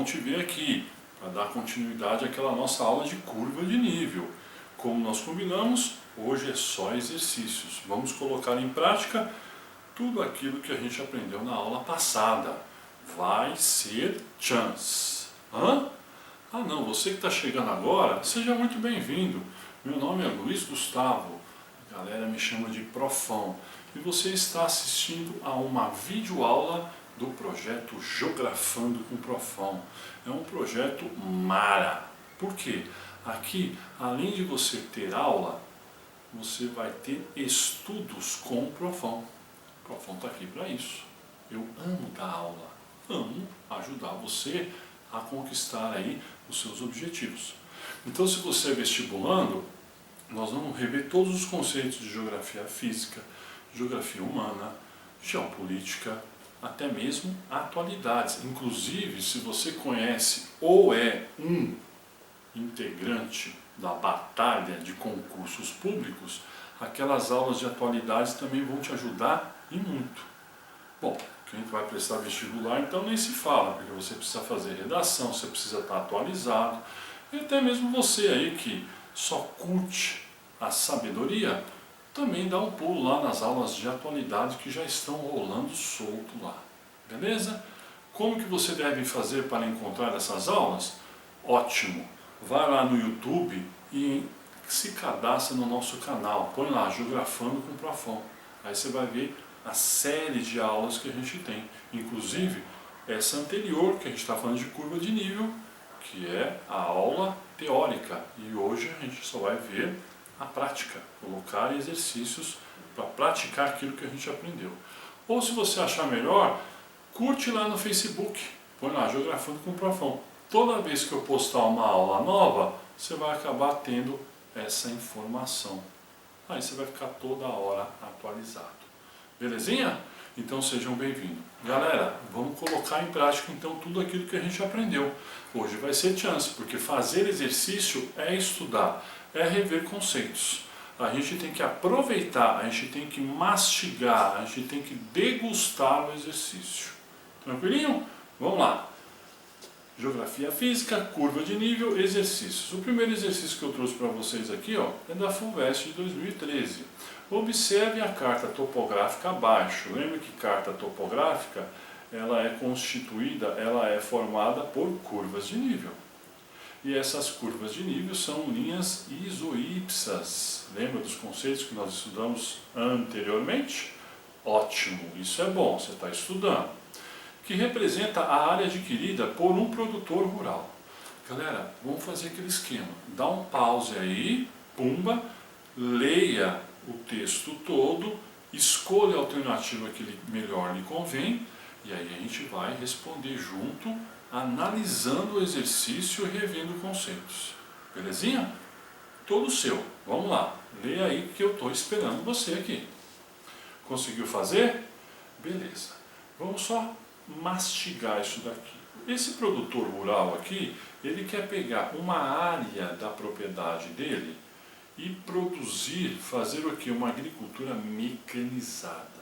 te ver aqui para dar continuidade àquela nossa aula de curva de nível. Como nós combinamos, hoje é só exercícios. Vamos colocar em prática tudo aquilo que a gente aprendeu na aula passada. Vai ser chance. Hã? Ah não, você que está chegando agora, seja muito bem-vindo. Meu nome é Luiz Gustavo, a galera me chama de Profão. E você está assistindo a uma videoaula do projeto Geografando com Profão. É um projeto mara. Por quê? Aqui, além de você ter aula, você vai ter estudos com o Profão. O Profão está aqui para isso. Eu amo dar aula, amo ajudar você a conquistar aí os seus objetivos. Então, se você é vestibulando, nós vamos rever todos os conceitos de geografia física, geografia humana, geopolítica, até mesmo atualidades. Inclusive, se você conhece ou é um integrante da batalha de concursos públicos, aquelas aulas de atualidades também vão te ajudar e muito. Bom, quem vai prestar vestibular, então nem se fala, porque você precisa fazer redação, você precisa estar atualizado, e até mesmo você aí que só curte a sabedoria, também dá um pulo lá nas aulas de atualidade que já estão rolando solto lá. Beleza? Como que você deve fazer para encontrar essas aulas? Ótimo! Vai lá no YouTube e se cadastra no nosso canal. Põe lá, Geografando com Profão. Aí você vai ver a série de aulas que a gente tem. Inclusive, essa anterior, que a gente está falando de curva de nível, que é a aula teórica. E hoje a gente só vai ver a prática, colocar exercícios para praticar aquilo que a gente aprendeu. Ou se você achar melhor, curte lá no Facebook, põe lá, Geografando com o Profão. Toda vez que eu postar uma aula nova, você vai acabar tendo essa informação. Aí você vai ficar toda hora atualizado. Belezinha? Então sejam bem-vindos. Galera, vamos colocar em prática então tudo aquilo que a gente aprendeu. Hoje vai ser chance, porque fazer exercício é estudar, é rever conceitos. A gente tem que aproveitar, a gente tem que mastigar, a gente tem que degustar o exercício. Tranquilinho? Vamos lá. Geografia física, curva de nível, exercícios. O primeiro exercício que eu trouxe para vocês aqui é da FUVEST de 2013. Observe a carta topográfica abaixo. Lembre que carta topográfica ela é constituída, ela é formada por curvas de nível. E essas curvas de nível são linhas isoípsas. Lembra dos conceitos que nós estudamos anteriormente? Ótimo, isso é bom, você está estudando. Que representa a área adquirida por um produtor rural. Galera, vamos fazer aquele esquema. Dá um pause aí, pumba, leia o texto todo, escolha a alternativa que melhor lhe convém, e aí a gente vai responder junto, analisando o exercício e revendo conceitos. Belezinha? Todo seu. Vamos lá. Leia aí que eu estou esperando você aqui. Conseguiu fazer? Beleza. Vamos só mastigar isso daqui. Esse produtor rural aqui, ele quer pegar uma área da propriedade dele e produzir, fazer o que? Uma agricultura mecanizada.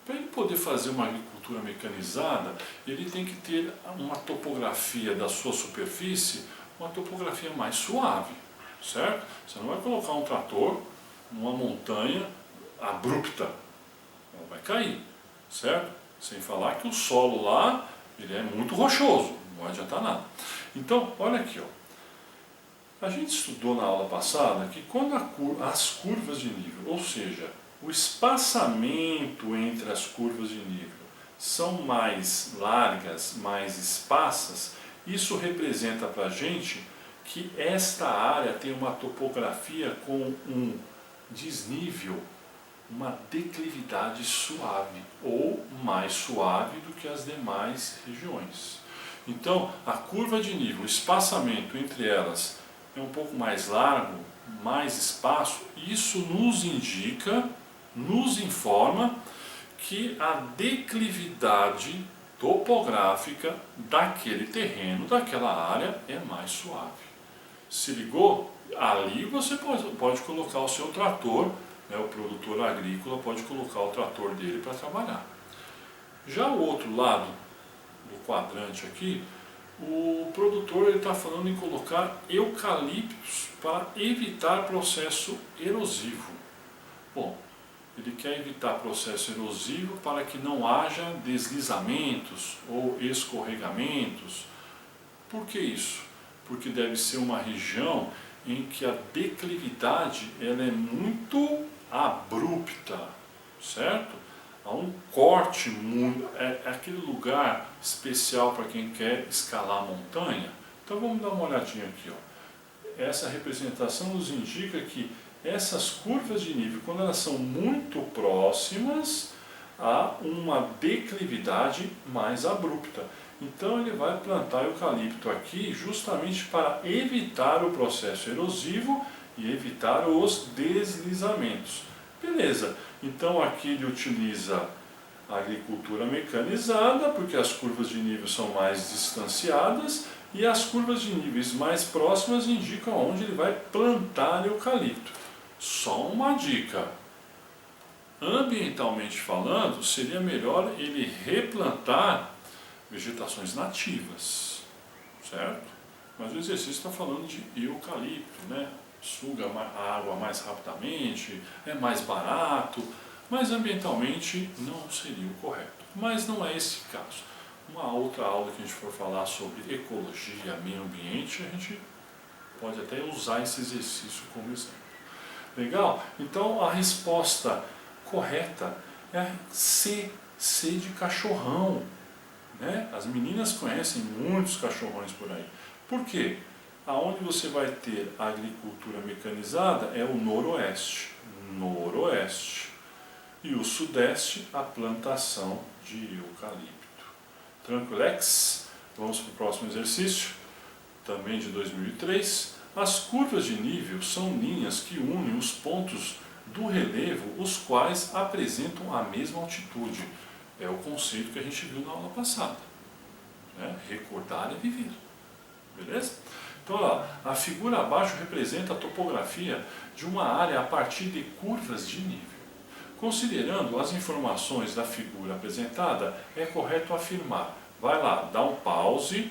Para ele poder fazer uma agricultura mecanizada, ele tem que ter uma topografia da sua superfície, uma topografia mais suave, certo? Você não vai colocar um trator numa montanha abrupta, ela vai cair, certo? Sem falar que o solo lá, ele é muito rochoso, não vai adiantar nada. Então, olha aqui, ó. A gente estudou na aula passada que quando as curvas de nível, ou seja, o espaçamento entre as curvas de nível são mais largas, mais esparsas, isso representa para a gente que esta área tem uma topografia com um desnível, uma declividade suave, ou mais suave do que as demais regiões. Então, a curva de nível, o espaçamento entre elas é um pouco mais largo, mais espaço, isso nos indica, nos informa que a declividade topográfica daquele terreno, daquela área, é mais suave. Se ligou? Ali você pode colocar o seu trator, né, o produtor agrícola pode colocar o trator dele para trabalhar. Já o outro lado do quadrante aqui, O produtor está falando em colocar eucaliptos para evitar processo erosivo. Bom, ele quer evitar processo erosivo para que não haja deslizamentos ou escorregamentos. Por que isso? Porque deve ser uma região em que a declividade ela é muito abrupta, certo? Há um corte, é aquele lugar especial para quem quer escalar a montanha. Então vamos dar uma olhadinha aqui, ó. Essa representação nos indica que essas curvas de nível, quando elas são muito próximas, há uma declividade mais abrupta. Então ele vai plantar eucalipto aqui justamente para evitar o processo erosivo e evitar os deslizamentos. Beleza, então aqui ele utiliza a agricultura mecanizada, porque as curvas de nível são mais distanciadas, e as curvas de níveis mais próximas indicam onde ele vai plantar eucalipto. Só uma dica: ambientalmente falando, seria melhor ele replantar vegetações nativas, certo? Mas o exercício está falando de eucalipto, né? Suga a água mais rapidamente, é mais barato, mas ambientalmente não seria o correto. Mas não é esse caso. Uma outra aula que a gente for falar sobre ecologia, meio ambiente, a gente pode até usar esse exercício como exemplo. Legal? Então a resposta correta é C, C de cachorrão. Né? As meninas conhecem muitos cachorrões por aí. Por quê? Aonde você vai ter a agricultura mecanizada é o noroeste. Noroeste. E o sudeste, a plantação de eucalipto. Tranquilex? Vamos para o próximo exercício, também de 2003. As curvas de nível são linhas que unem os pontos do relevo, os quais apresentam a mesma altitude. É o conceito que a gente viu na aula passada. Né? Recordar é viver. Beleza? Então, olha lá, a figura abaixo representa a topografia de uma área a partir de curvas de nível. Considerando as informações da figura apresentada, é correto afirmar. Vai lá, dá um pause,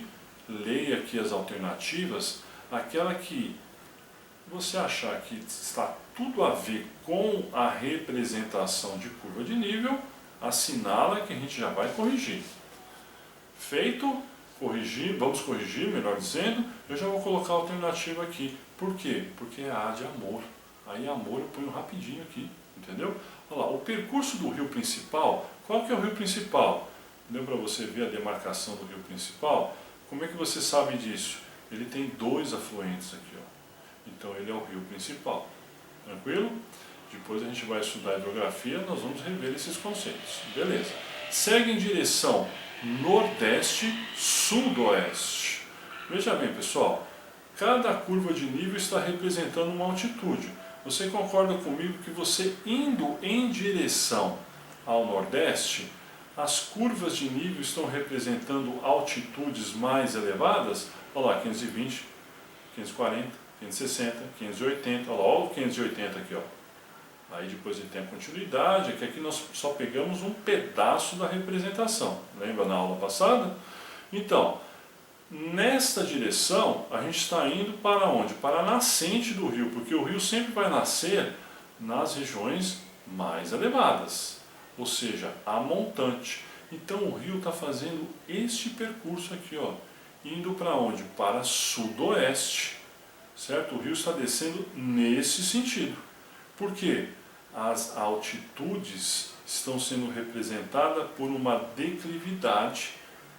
leia aqui as alternativas, aquela que você achar que está tudo a ver com a representação de curva de nível, assinala que a gente já vai corrigir. Feito, corrigir, vamos corrigir, melhor dizendo, eu já vou colocar a alternativa aqui. Por quê? Porque é A de amor. Aí amor eu ponho rapidinho aqui, entendeu? Olha lá, o percurso do rio principal, qual que é o rio principal? Deu para você ver a demarcação do rio principal? Como é que você sabe disso? Ele tem dois afluentes aqui, ó. Então ele é o rio principal. Tranquilo? Depois a gente vai estudar a hidrografia, nós vamos rever esses conceitos. Beleza. Segue em direção nordeste-sudoeste. Veja bem, pessoal, cada curva de nível está representando uma altitude. Você concorda comigo que você indo em direção ao nordeste, as curvas de nível estão representando altitudes mais elevadas? Olha lá, 520, 540, 560, 580, olha lá, olha o 580 aqui, ó. Aí depois ele tem a continuidade, que aqui nós só pegamos um pedaço da representação. Lembra na aula passada? Então, nesta direção, a gente está indo para onde? Para a nascente do rio, porque o rio sempre vai nascer nas regiões mais elevadas, ou seja, a montante. Então o rio está fazendo este percurso aqui, ó, indo para onde? Para sudoeste, certo? O rio está descendo nesse sentido. Por quê? As altitudes estão sendo representadas por uma declividade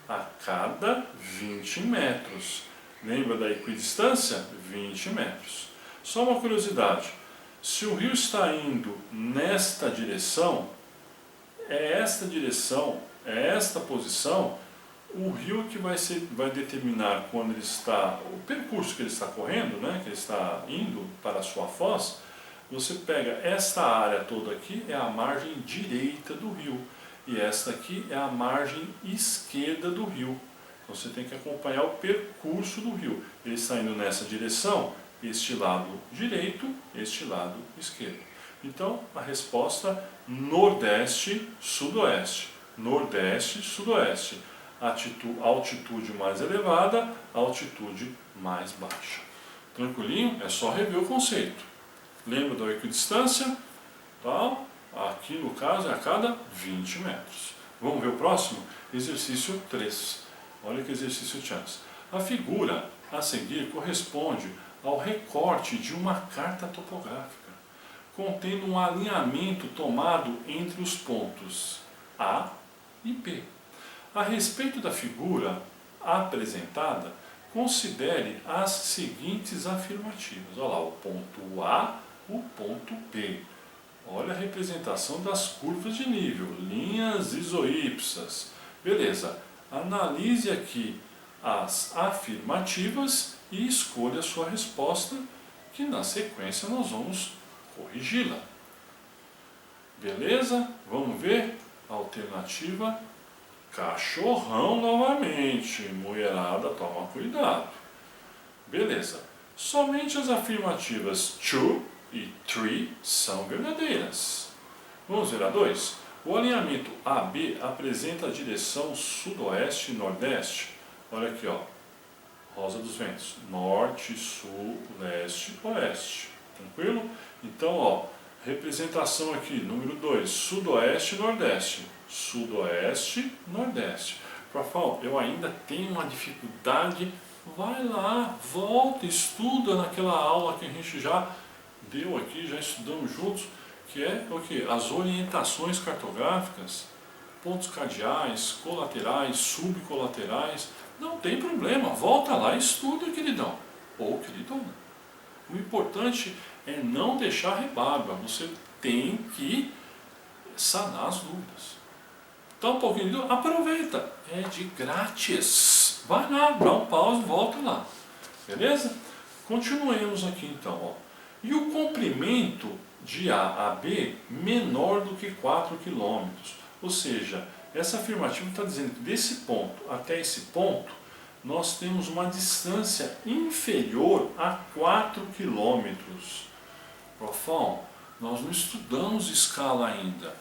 a cada 20 metros. Lembra da equidistância? 20 metros. Só uma curiosidade, se o rio está indo nesta direção, é esta posição, o rio que vai determinar quando ele está, o percurso que ele está correndo, né, que ele está indo para a sua foz. Você pega esta área toda aqui, é a margem direita do rio. E esta aqui é a margem esquerda do rio. Então você tem que acompanhar o percurso do rio. Ele está indo nessa direção, este lado direito, este lado esquerdo. Então a resposta nordeste, sudoeste. Nordeste, sudoeste. altitude mais elevada, altitude mais baixa. Tranquilinho? É só rever o conceito. Lembra da equidistância? Tal. Aqui no caso é a cada 20 metros. Vamos ver o próximo? Exercício 3. Olha que exercício chance. A figura a seguir corresponde ao recorte de uma carta topográfica, contendo um alinhamento tomado entre os pontos A e B. A respeito da figura apresentada, considere as seguintes afirmativas. Olha lá, o ponto A, o ponto B. Olha a representação das curvas de nível, linhas isoípsas. Beleza, analise aqui as afirmativas e escolha a sua resposta, que na sequência nós vamos corrigi-la. Beleza? Vamos ver? Alternativa cachorrão novamente. Mulherada, toma cuidado. Beleza. Somente as afirmativas to e tree são verdadeiras. Vamos ver a 2. O alinhamento AB apresenta a direção sudoeste e nordeste. Olha aqui, ó. Rosa dos ventos. Norte, sul, leste, oeste. Tranquilo? Então, ó, representação aqui, número 2, sudoeste e nordeste. Sudoeste, nordeste. Professor, eu ainda tenho uma dificuldade. Vai lá, volta, estuda naquela aula que a gente já deu aqui, já estudamos juntos, que é o que? As orientações cartográficas, pontos cardeais, colaterais, subcolaterais. Não tem problema, volta lá e estuda, queridão. Ou queridona. O importante é não deixar rebarba, você tem que sanar as dúvidas. Então, um pouquinho de dúvida, aproveita, é de grátis. Vai lá, dá um pause e volta lá. Beleza? Continuemos aqui então. Ó. E o comprimento de A a B menor do que 4 km. Ou seja, essa afirmativa está dizendo que desse ponto até esse ponto, nós temos uma distância inferior a 4 km. Profão, nós não estudamos escala ainda.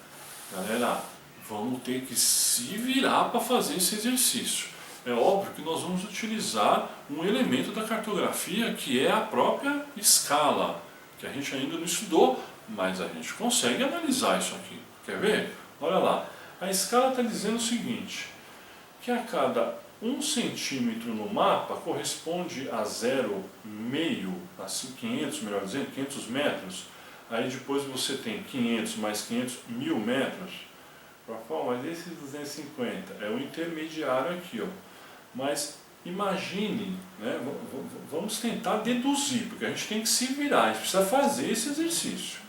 Galera, vamos ter que se virar para fazer esse exercício. É óbvio que nós vamos utilizar um elemento da cartografia que é a própria escala, que a gente ainda não estudou, mas a gente consegue analisar isso aqui. Quer ver? Olha lá. A escala está dizendo o seguinte, que a cada 1 centímetro no mapa corresponde a 0,5, assim 500, melhor dizendo, 500 metros. Aí depois você tem 500 mais 500, 1000 metros. Mas esse 250 é o intermediário aqui, ó. Mas imagine, né, vamos tentar deduzir, porque a gente tem que se virar, a gente precisa fazer esse exercício.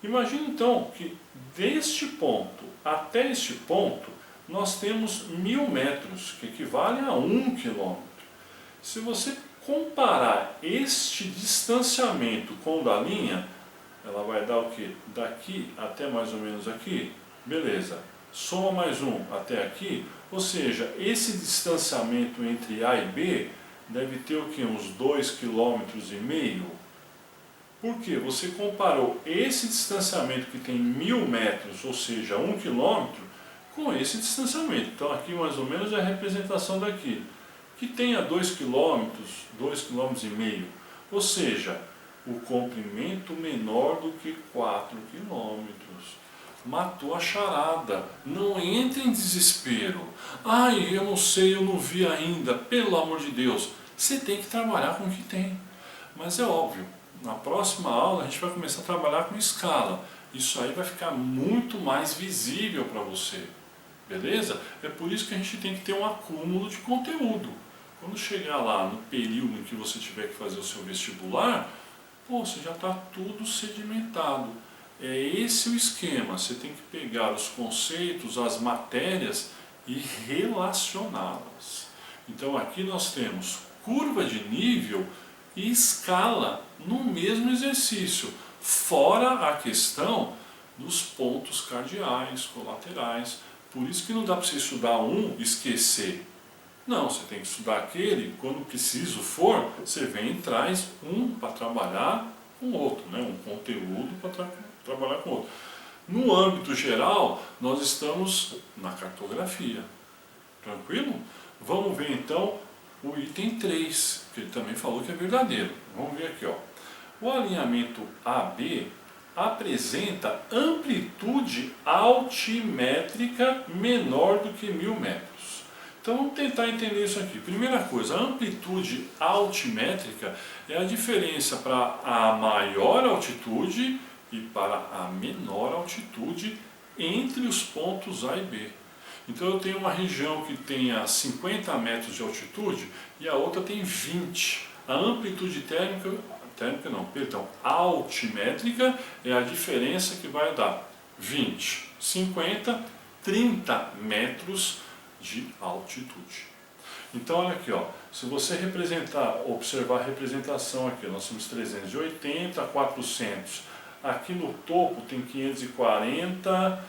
Imagine então que deste ponto até este ponto nós temos 1000 metros, que equivale a 1 km. Se você comparar este distanciamento com o da linha, ela vai dar o que? Daqui até mais ou menos aqui, beleza. Soma mais um até aqui, ou seja, esse distanciamento entre A e B deve ter o que? Uns 2,5 km. Por quê? Você comparou esse distanciamento que tem 1000 metros, ou seja, 1 km, com esse distanciamento. Então aqui mais ou menos é a representação daqui, que tenha 2 km, 2,5 km, ou seja, o comprimento menor do que 4 km. Matou a charada. Não entre em desespero. Ai, eu não sei, eu não vi ainda. Pelo amor de Deus, você tem que trabalhar com o que tem. Mas é óbvio, na próxima aula a gente vai começar a trabalhar com escala. Isso aí vai ficar muito mais visível para você. Beleza? É por isso que a gente tem que ter um acúmulo de conteúdo. Quando chegar lá no período em que você tiver que fazer o seu vestibular, pô, você já está tudo sedimentado. É esse o esquema, você tem que pegar os conceitos, as matérias e relacioná-las. Então aqui nós temos curva de nível e escala no mesmo exercício, fora a questão dos pontos cardeais, colaterais. Por isso que não dá para você estudar um e esquecer. Não, você tem que estudar aquele, quando preciso for, você vem e traz um para trabalhar com o outro, né? Um conteúdo para trabalhar com o outro. No âmbito geral, nós estamos na cartografia. Tranquilo? Vamos ver então o item 3, que ele também falou que é verdadeiro. Vamos ver aqui, ó. O alinhamento AB apresenta amplitude altimétrica menor do que 1000 metros. Então vamos tentar entender isso aqui. Primeira coisa, a amplitude altimétrica é a diferença para a maior altitude e para a menor altitude entre os pontos A e B. Então eu tenho uma região que tenha 50 metros de altitude e a outra tem 20. A amplitude térmica não, perdão, altimétrica é a diferença que vai dar 20, 50, 30 metros de altitude. Então olha aqui, ó, se você observar a representação aqui, nós temos 380, 400, aqui no topo tem 540,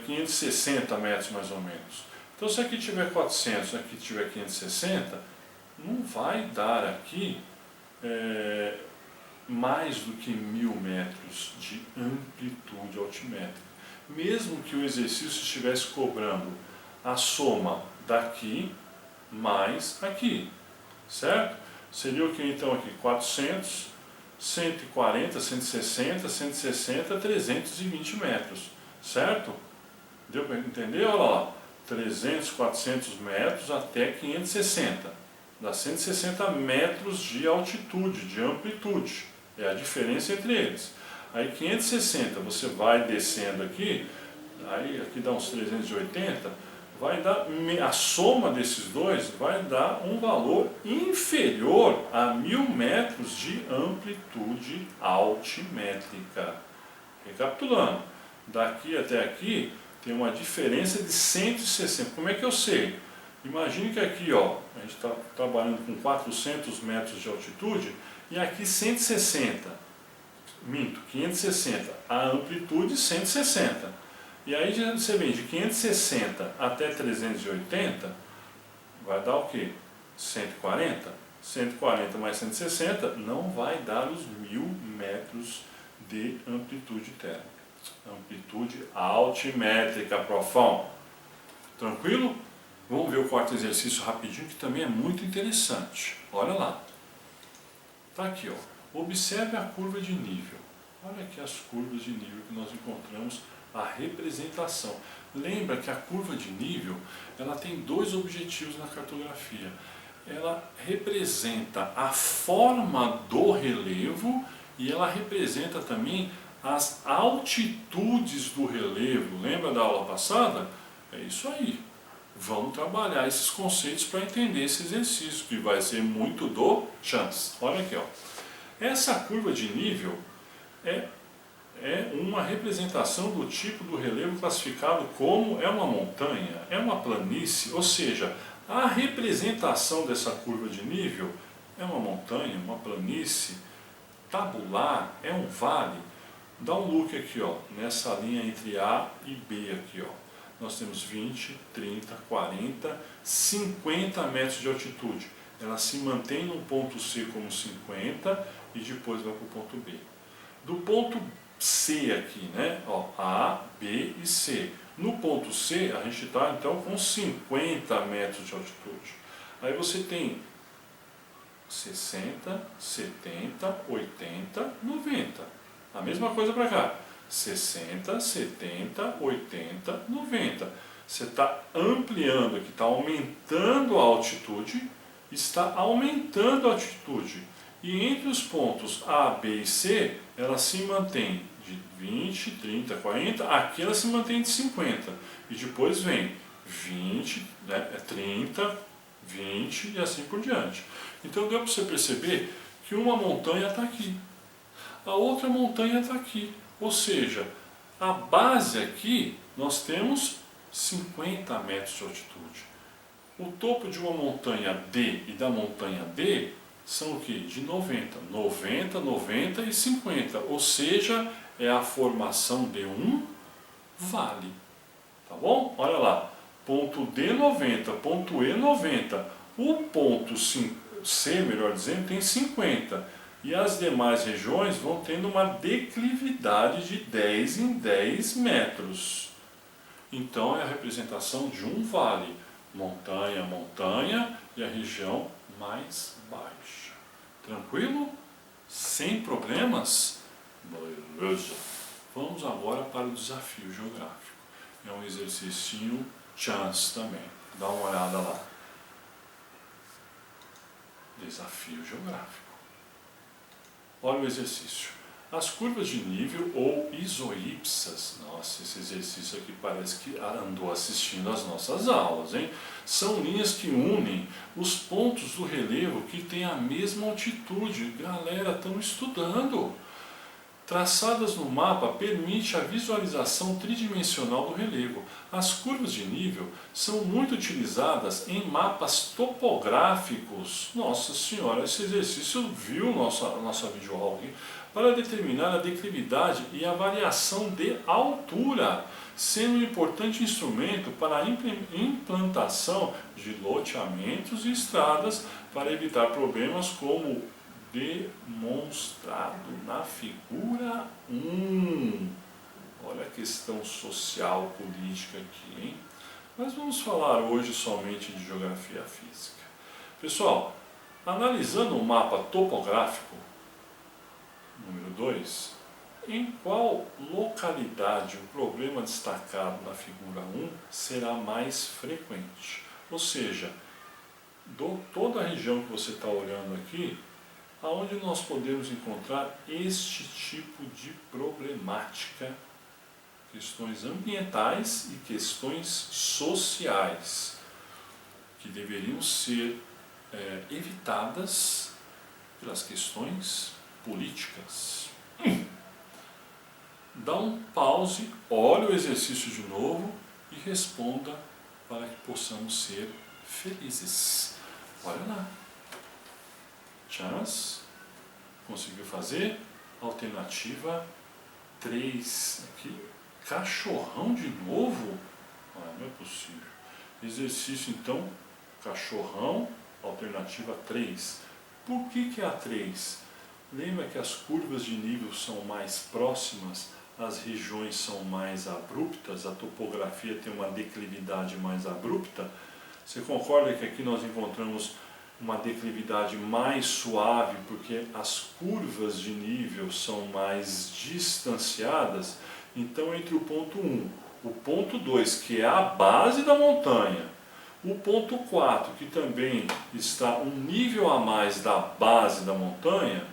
560 metros mais ou menos. Então se aqui tiver 400, aqui tiver 560, não vai dar aqui mais do que 1000 metros de amplitude altimétrica. Mesmo que o exercício estivesse cobrando a soma daqui mais aqui, certo? Seria o que então aqui? 400, 140, 160, 160, 320 metros, certo? Deu para entender? Olha lá, 300, 400 metros até 560. Dá 160 metros de altitude, de amplitude. É a diferença entre eles. Aí 560, você vai descendo aqui, aí aqui dá uns 380, vai dar, a soma desses dois vai dar um valor inferior a 1000 metros de amplitude altimétrica. Recapitulando, daqui até aqui tem uma diferença de 160. Como é que eu sei? Imagine que aqui, ó, a gente está trabalhando com 400 metros de altitude e aqui 160, 560, a amplitude 160. E aí você vem de 560 até 380, vai dar o quê? 140? 140 mais 160 não vai dar os 1000 metros de amplitude térmica. Amplitude altimétrica, profão. Tranquilo? Vamos ver o quarto exercício rapidinho, que também é muito interessante. Olha lá. Está aqui, ó. Observe a curva de nível. Olha aqui as curvas de nível que nós encontramos, a representação. Lembra que a curva de nível, ela tem dois objetivos na cartografia. Ela representa a forma do relevo e ela representa também as altitudes do relevo. Lembra da aula passada? É isso aí. Vamos trabalhar esses conceitos para entender esse exercício, que vai ser muito do chance. Olha aqui, ó. Essa curva de nível é uma representação do tipo do relevo classificado como uma montanha, é uma planície, ou seja, a representação dessa curva de nível é uma montanha, uma planície, tabular, é um vale. Dá um look aqui, ó, nessa linha entre A e B aqui, ó. Nós temos 20, 30, 40, 50 metros de altitude. Ela se mantém no ponto C como 50 e depois vai para o ponto B. Do ponto C aqui, né? Ó, A, B e C. No ponto C, a gente está então com 50 metros de altitude. Aí você tem 60, 70, 80, 90. A mesma coisa para cá. 60, 70, 80, 90. Você está ampliando aqui, está aumentando a altitude, está aumentando a altitude. E entre os pontos A, B e C, ela se mantém de 20, 30, 40, aqui ela se mantém de 50. E depois vem 20, né, 30, 20 e assim por diante. Então deu para você perceber que uma montanha está aqui, a outra montanha está aqui. Ou seja, a base aqui nós temos 50 metros de altitude. O topo de uma montanha D e da montanha D são o que? De 90. 90, 90 e 50. Ou seja, é a formação de um vale. Tá bom? Olha lá. Ponto D 90, ponto E 90. O ponto C, melhor dizendo, tem 50. E as demais regiões vão tendo uma declividade de 10 em 10 metros. Então é a representação de um vale. montanha, montanha e a região mais baixa. Tranquilo? Sem problemas? Beleza. Vamos agora para o desafio geográfico. É um exercício chance também. Dá uma olhada lá. Desafio geográfico. Olha o exercício. As curvas de nível ou isoipsas, nossa, esse exercício aqui parece que andou assistindo às nossas aulas, hein? São linhas que unem os pontos do relevo que têm a mesma altitude. Galera, estamos estudando. Traçadas no mapa permite a visualização tridimensional do relevo. As curvas de nível são muito utilizadas em mapas topográficos. Nossa senhora, esse exercício viu nossa videoaula aqui, para determinar a declividade e a variação de altura, sendo um importante instrumento para a implantação de loteamentos e estradas para evitar problemas como demonstrado na figura 1. Olha a questão social, política aqui, hein? Mas vamos falar hoje somente de geografia física. Pessoal, analisando o mapa topográfico, número 2, em qual localidade o problema destacado na figura 1 será mais frequente? Ou seja, toda a região que você está olhando aqui, aonde nós podemos encontrar este tipo de problemática, questões ambientais e questões sociais, que deveriam ser evitadas pelas questões políticas. Dá um pause, olhe o exercício de novo e responda para que possamos ser felizes. Olha lá. Chance, conseguiu fazer? Alternativa 3. Aqui, cachorrão de novo? Ah, não é possível. Exercício então, cachorrão, alternativa 3. Por que é a 3? Lembra que as curvas de nível são mais próximas, as regiões são mais abruptas, a topografia tem uma declividade mais abrupta? Você concorda que aqui nós encontramos uma declividade mais suave, porque as curvas de nível são mais distanciadas? Então, entre o ponto 1, o ponto 2, que é a base da montanha, o ponto 4, que também está um nível a mais da base da montanha,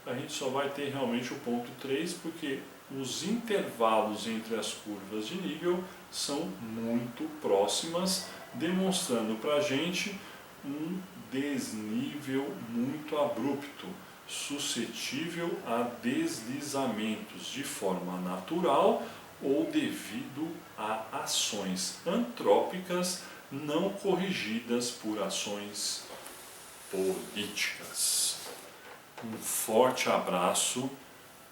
a gente só vai ter realmente o ponto 3, porque os intervalos entre as curvas de nível são muito próximas, demonstrando para a gente um desnível muito abrupto, suscetível a deslizamentos de forma natural ou devido a ações antrópicas não corrigidas por ações políticas. Um forte abraço.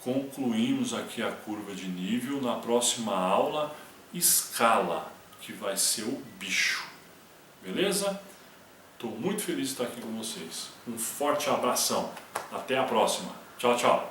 Concluímos aqui a curva de nível. Na próxima aula, escala, que vai ser o bicho. Beleza? Estou muito feliz de estar aqui com vocês. Um forte abração. Até a próxima. Tchau, tchau.